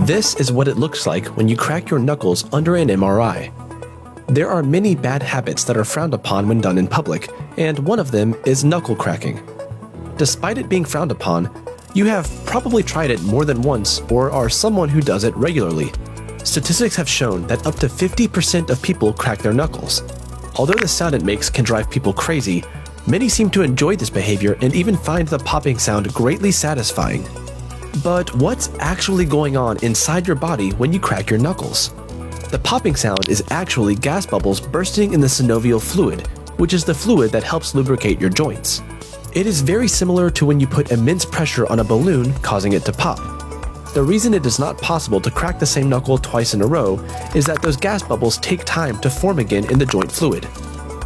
This is what it looks like when you crack your knuckles under an MRI. There are many bad habits that are frowned upon when done in public, and one of them is knuckle cracking. Despite it being frowned upon, you have probably tried it more than once or are someone who does it regularly. Statistics have shown that up to 50% of people crack their knuckles. Although the sound it makes can drive people crazy, many seem to enjoy this behavior and even find the popping sound greatly satisfying. But what's actually going on inside your body when you crack your knuckles? The popping sound is actually gas bubbles bursting in the synovial fluid, which is the fluid that helps lubricate your joints. It is very similar to when you put immense pressure on a balloon, causing it to pop. The reason it is not possible to crack the same knuckle twice in a row is that those gas bubbles take time to form again in the joint fluid.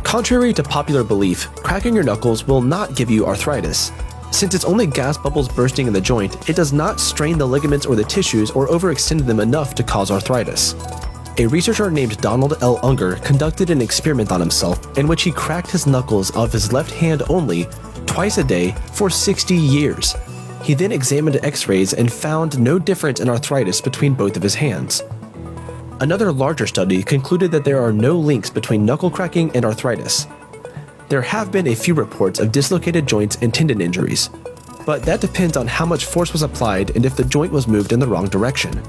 Contrary to popular belief, cracking your knuckles will not give you arthritis. Since it's only gas bubbles bursting in the joint, it does not strain the ligaments or the tissues or overextend them enough to cause arthritis. A researcher named Donald L. Unger conducted an experiment on himself in which he cracked his knuckles of his left hand only, twice a day, for 60 years. He then examined x-rays and found no difference in arthritis between both of his hands. Another larger study concluded that there are no links between knuckle cracking and arthritis. There have been a few reports of dislocated joints and tendon injuries, but that depends on how much force was applied and if the joint was moved in the wrong direction.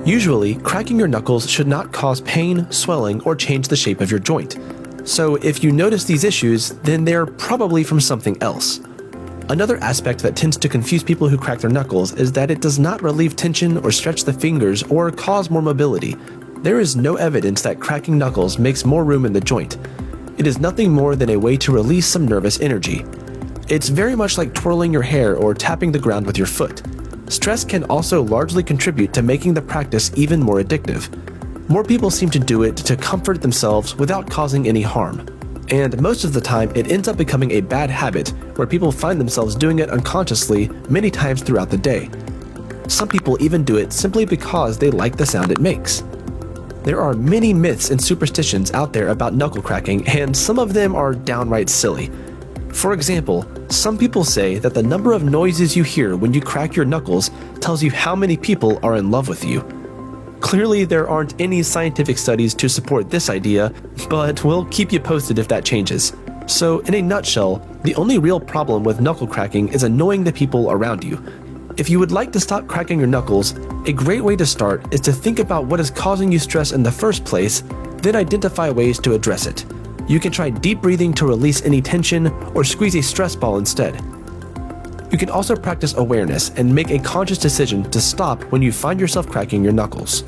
Usually, cracking your knuckles should not cause pain, swelling, or change the shape of your joint. So if you notice these issues, then they're probably from something else. Another aspect that tends to confuse people who crack their knuckles is that it does not relieve tension or stretch the fingers or cause more mobility. There is no evidence that cracking knuckles makes more room in the joint. It is nothing more than a way to release some nervous energy. It's very much like twirling your hair or tapping the ground with your foot. Stress can also largely contribute to making the practice even more addictive. More people seem to do it to comfort themselves without causing any harm. And most of the time, it ends up becoming a bad habit where people find themselves doing it unconsciously many times throughout the day. Some people even do it simply because they like the sound it makes. There are many myths and superstitions out there about knuckle cracking, and some of them are downright silly. For example, some people say that the number of noises you hear when you crack your knuckles tells you how many people are in love with you. Clearly, there aren't any scientific studies to support this idea, but we'll keep you posted if that changes. So, in a nutshell, the only real problem with knuckle cracking is annoying the people around you. If you would like to stop cracking your knuckles, a great way to start is to think about what is causing you stress in the first place, then identify ways to address it. You can try deep breathing to release any tension, or squeeze a stress ball instead. You can also practice awareness and make a conscious decision to stop when you find yourself cracking your knuckles.